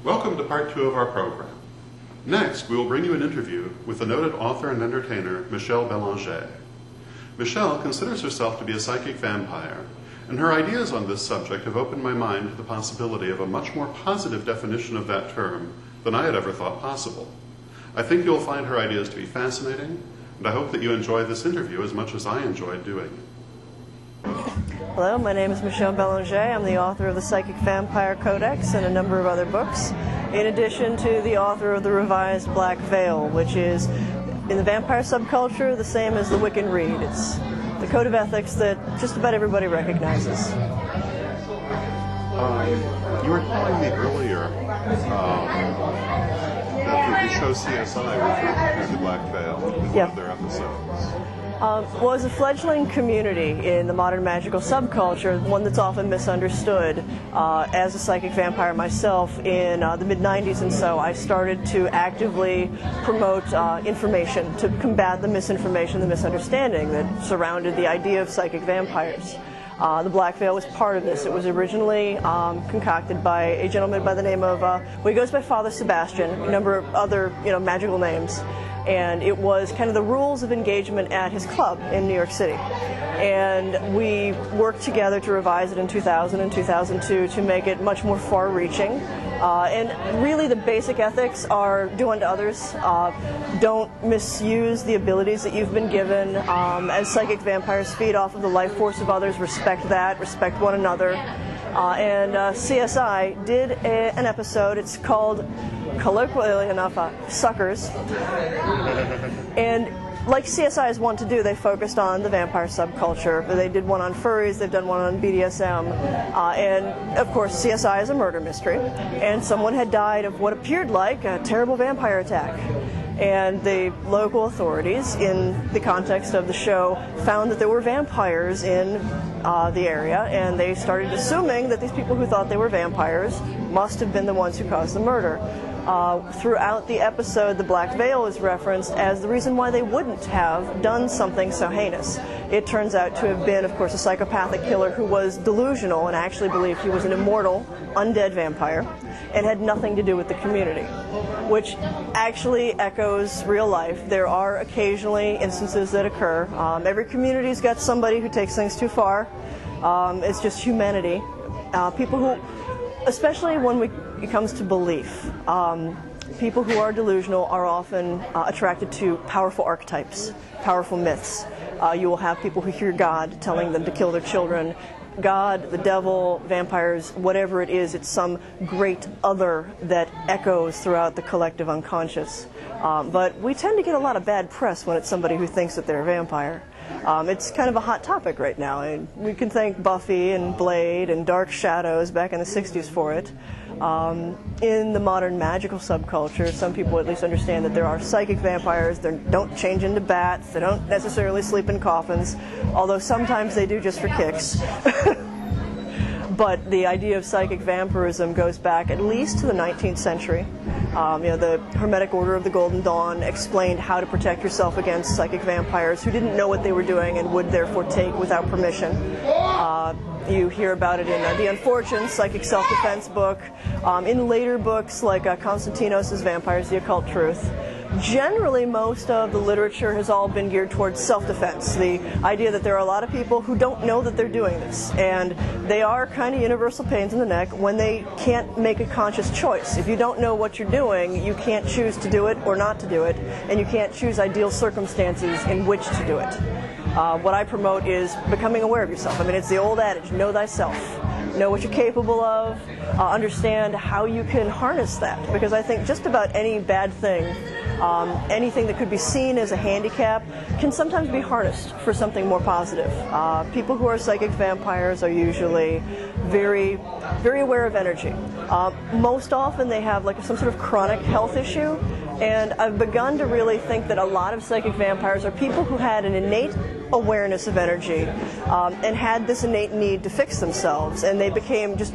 Welcome to part 2 of our program. Next, we will bring you an interview with the noted author and entertainer Michelle Belanger. Michelle considers herself to be a psychic vampire, and her ideas on this subject have opened my mind to the possibility of a much more positive definition of that term than I had ever thought possible. I think you'll find her ideas to be fascinating, and I hope that you enjoy this interview as much as I enjoyed doing it. Hello, my name is Michelle Belanger. I'm the author of the Psychic Vampire Codex and a number of other books, in addition to the author of the revised Black Veil, which is, in the vampire subculture, the same as the Wiccan Read. It's the code of ethics that just about everybody recognizes. You were telling me earlier that the show CSI referred to the Black Veil in one of their episodes. Well, as a fledgling community in the modern magical subculture, one that's often misunderstood, as a psychic vampire myself in the mid-90s and so, I started to actively promote information to combat the misinformation, the misunderstanding that surrounded the idea of psychic vampires. The Black Veil was part of this. It was originally concocted by a gentleman by the name of, well, he goes by Father Sebastian, a number of other, magical names. And it was kind of the rules of engagement at his club in New York City. And we worked together to revise it in 2000 and 2002 to make it much more far-reaching. And really the basic ethics are do unto others. Don't misuse the abilities that you've been given. As psychic vampires feed off of the life force of others, respect that, respect one another. And CSI did an episode, it's called, colloquially enough, Suckers. And like CSI is wont to do, they focused on the vampire subculture. They did one on furries, they've done one on BDSM, and of course CSI is a murder mystery. And someone had died of what appeared like a terrible vampire attack. And the local authorities, in the context of the show, found that there were vampires in the area, and they started assuming that these people who thought they were vampires must have been the ones who caused the murder. Throughout the episode, the Black Veil is referenced as the reason why they wouldn't have done something so heinous. It turns out to have been, of course, a psychopathic killer who was delusional and actually believed he was an immortal, undead vampire and had nothing to do with the community, which actually echoes real life. There are occasionally instances that occur. Every community's got somebody who takes things too far. It's just humanity. People who, especially when it comes to belief, people who are delusional are often attracted to powerful archetypes, powerful myths. You will have people who hear God telling them to kill their children. God, the devil, vampires, whatever it is, it's some great other that echoes throughout the collective unconscious. But we tend to get a lot of bad press when it's somebody who thinks that they're a vampire. It's kind of a hot topic right now, and we can thank Buffy and Blade and Dark Shadows back in the 60s for it. In the modern magical subculture, some people at least understand that there are psychic vampires. They don't change into bats. They don't necessarily sleep in coffins, although sometimes they do just for kicks. But the idea of psychic vampirism goes back at least to the 19th century. The Hermetic Order of the Golden Dawn explained how to protect yourself against psychic vampires who didn't know what they were doing and would therefore take without permission. You hear about it in The Unfortunate, Psychic Self-Defense book, in later books like Konstantinos' Vampires, The Occult Truth. Generally, most of the literature has all been geared towards self-defense, the idea that there are a lot of people who don't know that they're doing this, and they are kind of universal pains in the neck when they can't make a conscious choice. If you don't know what you're doing, you can't choose to do it or not to do it, and you can't choose ideal circumstances in which to do it. What I promote is becoming aware of yourself. I mean, it's the old adage, know thyself. Know what you're capable of, understand how you can harness that, because I think just about any bad thing, anything that could be seen as a handicap, can sometimes be harnessed for something more positive. People who are psychic vampires are usually very, very aware of energy. Most often they have like some sort of chronic health issue, and I've begun to really think that a lot of psychic vampires are people who had an innate awareness of energy and had this innate need to fix themselves, and they became just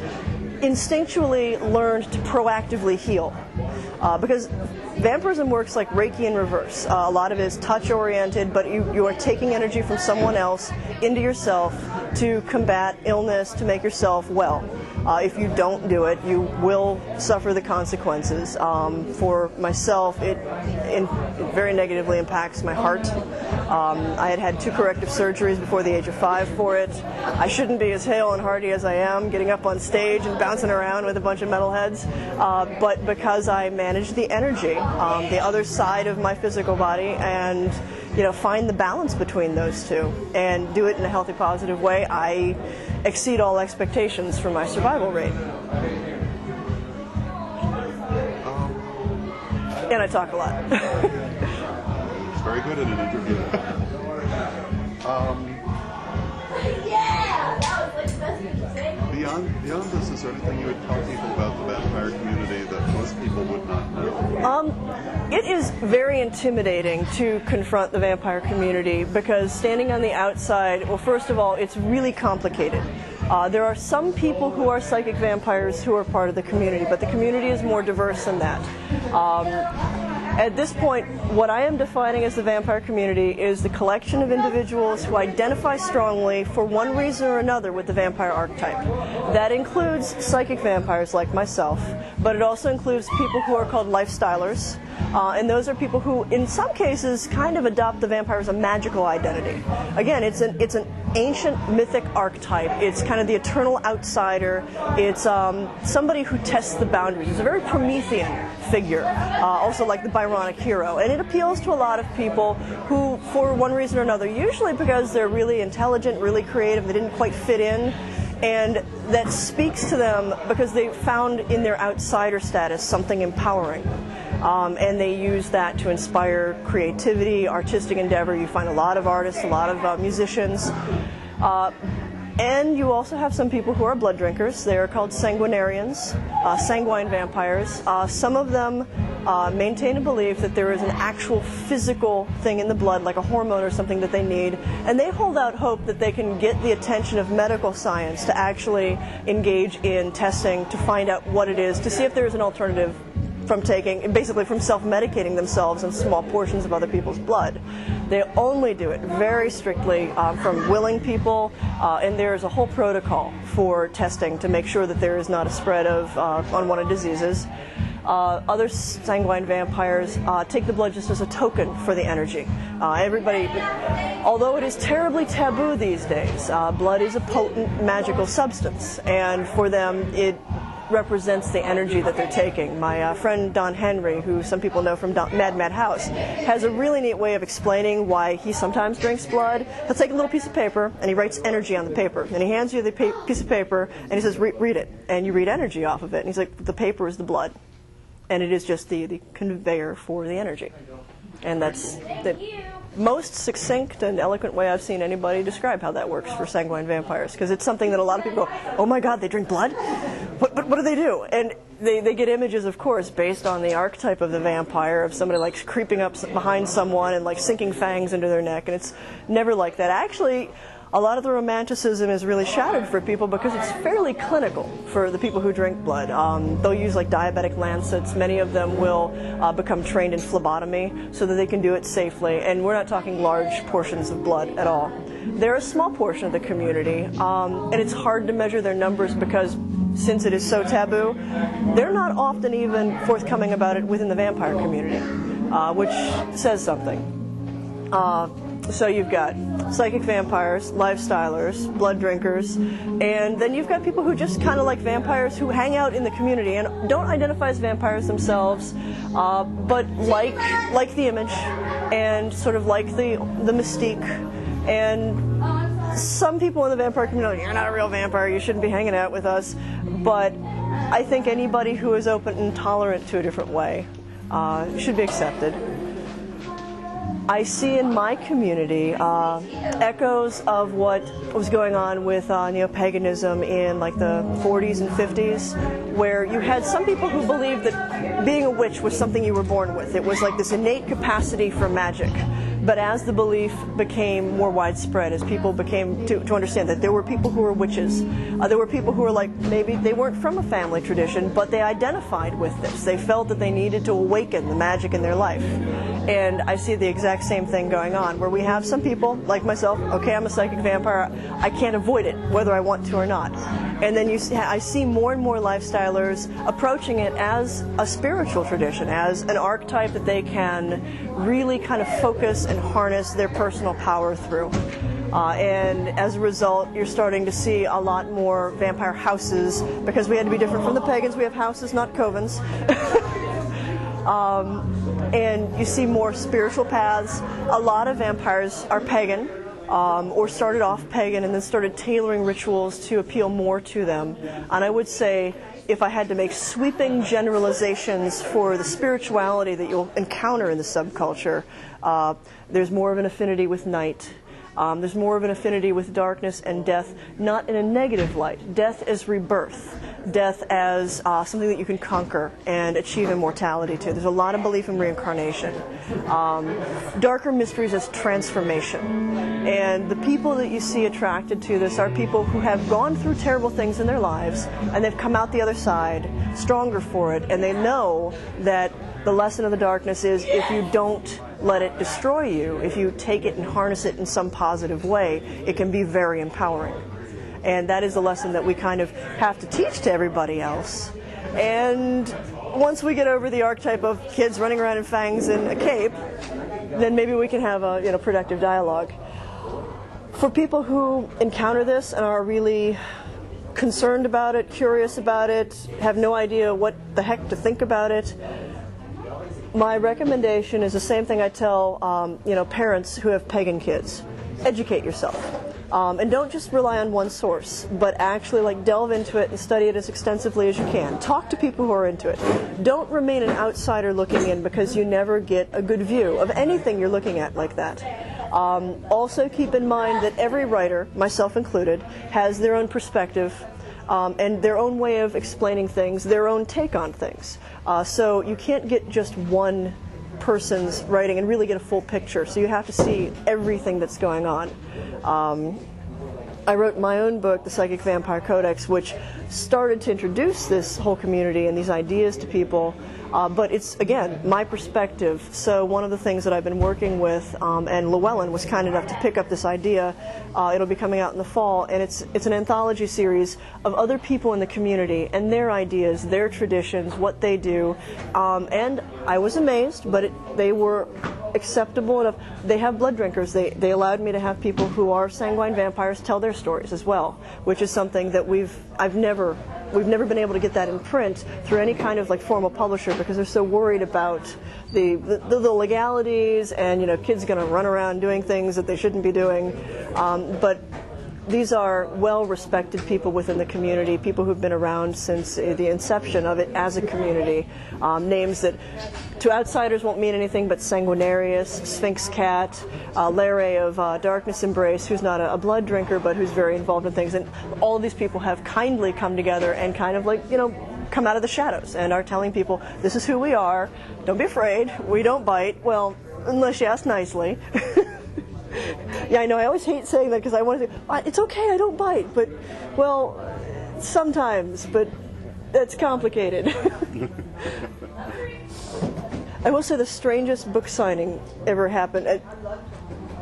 instinctually learned to proactively heal. because vampirism works like Reiki in reverse. A lot of it is touch-oriented, but you are taking energy from someone else into yourself to combat illness, to make yourself well. If you don't do it, you will suffer the consequences. For myself, it very negatively impacts my heart. I had had 2 corrective surgeries before the age of 5 for it. I shouldn't be as hale and hearty as I am, getting up on stage and bouncing around with a bunch of metalheads, but because I manage the energy, the other side of my physical body, and find the balance between those two and do it in a healthy, positive way, I exceed all expectations for my survival rate. And I talk a lot. It's very good in an interview. Beyond this, is there anything you would tell people about the vampire community that most people would not know? It is very intimidating to confront the vampire community because standing on the outside, well, first of all, it's really complicated. There are some people who are psychic vampires who are part of the community, but the community is more diverse than that. At this point, what I am defining as the vampire community is the collection of individuals who identify strongly for one reason or another with the vampire archetype. That includes psychic vampires like myself, but it also includes people who are called lifestylers, and those are people who, in some cases, kind of adopt the vampire as a magical identity. Again, it's an ancient mythic archetype. It's kind of the eternal outsider. It's somebody who tests the boundaries. It's a very Promethean figure, also like the Byronic hero. And it appeals to a lot of people who, for one reason or another, usually because they're really intelligent, really creative, they didn't quite fit in, and that speaks to them because they found in their outsider status something empowering. And they use that to inspire creativity, artistic endeavor. You find a lot of artists, a lot of musicians. And you also have some people who are blood drinkers. They are called sanguinarians, sanguine vampires. Some of them maintain a belief that there is an actual physical thing in the blood, like a hormone or something that they need, and they hold out hope that they can get the attention of medical science to actually engage in testing to find out what it is, to see if there is an alternative from taking, basically from self-medicating themselves in small portions of other people's blood. They only do it very strictly from willing people, and there is a whole protocol for testing to make sure that there is not a spread of unwanted diseases. Other sanguine vampires take the blood just as a token for the energy. Everybody, although it is terribly taboo these days, blood is a potent magical substance, and for them it represents the energy that they're taking. My friend Don Henry, who some people know from Mad House, has a really neat way of explaining why he sometimes drinks blood. He'll take a little piece of paper and he writes energy on the paper, and he hands you the piece of paper and he says, read it, and you read energy off of it, and he's like, the paper is the blood, and it is just the conveyor for the energy. And that's the most succinct and eloquent way I've seen anybody describe how that works for sanguine vampires, because it's something that a lot of people go, oh my god, they drink blood? What do they do? And they get images, of course, based on the archetype of the vampire, of somebody like creeping up behind someone and like sinking fangs into their neck, and it's never like that. Actually, a lot of the romanticism is really shattered for people because it's fairly clinical for the people who drink blood. They'll use like diabetic lancets. Many of them will become trained in phlebotomy so that they can do it safely. And we're not talking large portions of blood at all. They're a small portion of the community, and it's hard to measure their numbers because since it is so taboo, they're not often even forthcoming about it within the vampire community, which says something. So you've got psychic vampires, lifestylers, blood drinkers, and then you've got people who just kind of like vampires who hang out in the community and don't identify as vampires themselves, but like the image and sort of like the mystique. And some people in the vampire community, you're not a real vampire, you shouldn't be hanging out with us. But I think anybody who is open and tolerant to a different way should be accepted. I see in my community echoes of what was going on with neo-paganism in like the 40s and 50s, where you had some people who believed that being a witch was something you were born with. It was like this innate capacity for magic. But as the belief became more widespread, as people became to understand that there were people who were witches, there were people who were like, maybe they weren't from a family tradition, but they identified with this. They felt that they needed to awaken the magic in their life. And I see the exact same thing going on, where we have some people, like myself, okay, I'm a psychic vampire, I can't avoid it, whether I want to or not. And then I see more and more lifestylers approaching it as a spiritual tradition, as an archetype that they can really kind of focus and harness their personal power through. And as a result, you're starting to see a lot more vampire houses, because we had to be different from the pagans. We have houses, not covens. And you see more spiritual paths. A lot of vampires are pagan, or started off pagan and then started tailoring rituals to appeal more to them. And I would say, if I had to make sweeping generalizations for the spirituality that you'll encounter in the subculture, there's more of an affinity with night. There's more of an affinity with darkness and death, not in a negative light. Death as rebirth. Death as something that you can conquer and achieve immortality to. There's a lot of belief in reincarnation. Darker mysteries as transformation. And the people that you see attracted to this are people who have gone through terrible things in their lives, and they've come out the other side stronger for it, and they know that the lesson of the darkness is, if you don't let it destroy you, if you take it and harness it in some positive way, it can be very empowering. And that is the lesson that we kind of have to teach to everybody else. And once we get over the archetype of kids running around in fangs and a cape, then maybe we can have a productive dialogue. For people who encounter this and are really concerned about it, curious about it, have no idea what the heck to think about it, my recommendation is the same thing I tell parents who have pagan kids. Educate yourself. And don't just rely on one source, but actually delve into it and study it as extensively as you can. Talk to people who are into it. Don't remain an outsider looking in, because you never get a good view of anything you're looking at like that. Also keep in mind that every writer, myself included, has their own perspective and their own way of explaining things, their own take on things. So you can't get just one person's writing and really get a full picture. So you have to see everything that's going on. I wrote my own book, the Psychic Vampire Codex, which started to introduce this whole community and these ideas to people. But it's, again, my perspective. So one of the things that I've been working with, and Llewellyn was kind enough to pick up this idea, it'll be coming out in the fall, and it's an anthology series of other people in the community and their ideas, their traditions, what they do. And I was amazed, but they were acceptable enough. They have blood drinkers. They allowed me to have people who are sanguine vampires tell their stories as well, which is something that we've never been able to get that in print through any kind of formal publisher, because they're so worried about the legalities and kids going to run around doing things that they shouldn't be doing. But these are well-respected people within the community, people who've been around since the inception of it as a community. Names that to outsiders won't mean anything, but Sanguinarius, Sphinx Cat, Larry of Darkness Embrace, who's not a blood drinker but who's very involved in things. And all of these people have kindly come together and kind of come out of the shadows and are telling people, this is who we are, don't be afraid, we don't bite, well, unless you ask nicely. Yeah, I know, I always hate saying that, because I want to say, it's okay, I don't bite, but, well, sometimes, but that's complicated. I will say the strangest book signing ever happened.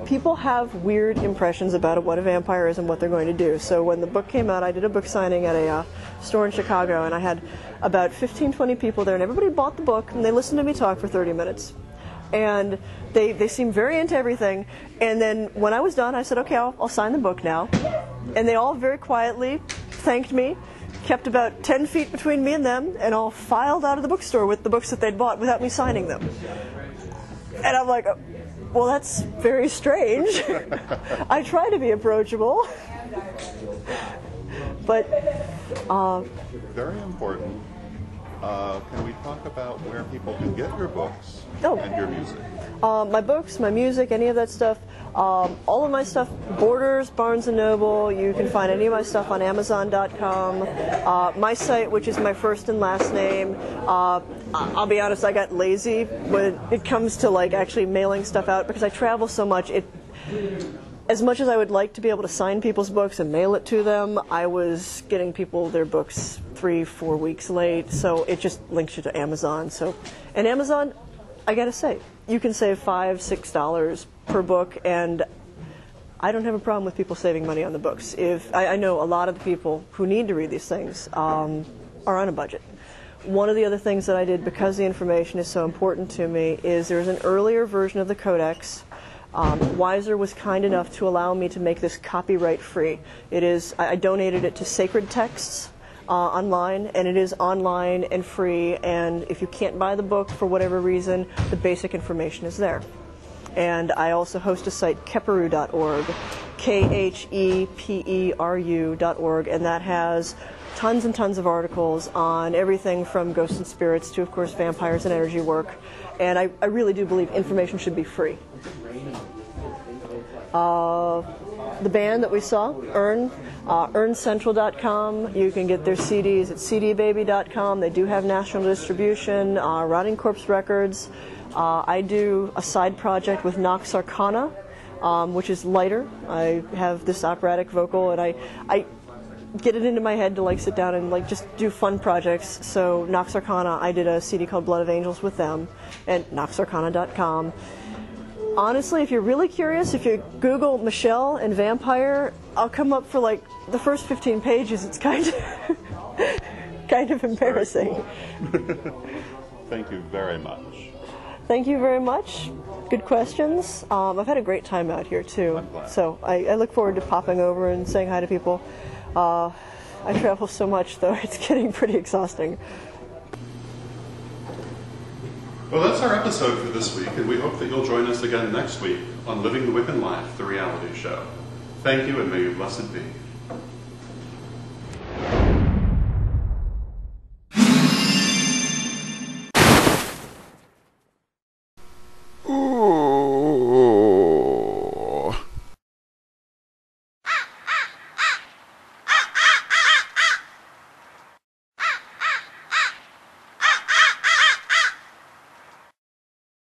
People have weird impressions about what a vampire is and what they're going to do. So when the book came out, I did a book signing at a store in Chicago, and I had about 15, 20 people there, and everybody bought the book, and they listened to me talk for 30 minutes. And they seemed very into everything. And then when I was done, I said, okay, I'll sign the book now. And they all very quietly thanked me, kept about 10 feet between me and them, and all filed out of the bookstore with the books that they'd bought without me signing them. And I'm like, well, that's very strange. I try to be approachable. But very important. Can we talk about where people can get your books and your music? My books, my music, any of that stuff. All of my stuff, Borders, Barnes & Noble, you can find any of my stuff on Amazon.com. My site, which is my first and last name, I'll be honest, I got lazy when it comes to like actually mailing stuff out because I travel so much. As much as I would like to be able to sign people's books and mail it to them, I was getting people their books 3-4 weeks late, so it just links you to Amazon. And Amazon, I gotta say, you can save $5-6 per book, and I don't have a problem with people saving money on the books. I know a lot of the people who need to read these things are on a budget. One of the other things that I did, because the information is so important to me, is there's an earlier version of the Codex. Weiser was kind enough to allow me to make this copyright free. I donated it to Sacred Texts online, and it is online and free, and if you can't buy the book for whatever reason, the basic information is there. And I also host a site, Keperu.org, KHEPERU.org, and that has tons and tons of articles on everything from ghosts and spirits to, of course, vampires and energy work. And I really do believe information should be free. The band that we saw, EarnCentral.com. You can get their CDs at cdbaby.com. They do have national distribution. Rotting Corpse Records. I do a side project with Nox Arcana, which is lighter. I have this operatic vocal, and I get it into my head to like sit down and like just do fun projects. So Nox Arcana, I did a CD called Blood of Angels with them, and noxarcana.com. Honestly, if you're really curious, if you Google Michelle and Vampire, I'll come up for like the first 15 pages. It's kind of embarrassing. Thank you very much. Thank you very much. Good questions. I've had a great time out here too. So I look forward to popping over and saying hi to people. I travel so much, though, it's getting pretty exhausting. Well, that's our episode for this week, and we hope that you'll join us again next week on Living the Wiccan Life, the reality show. Thank you, and may you blessed be.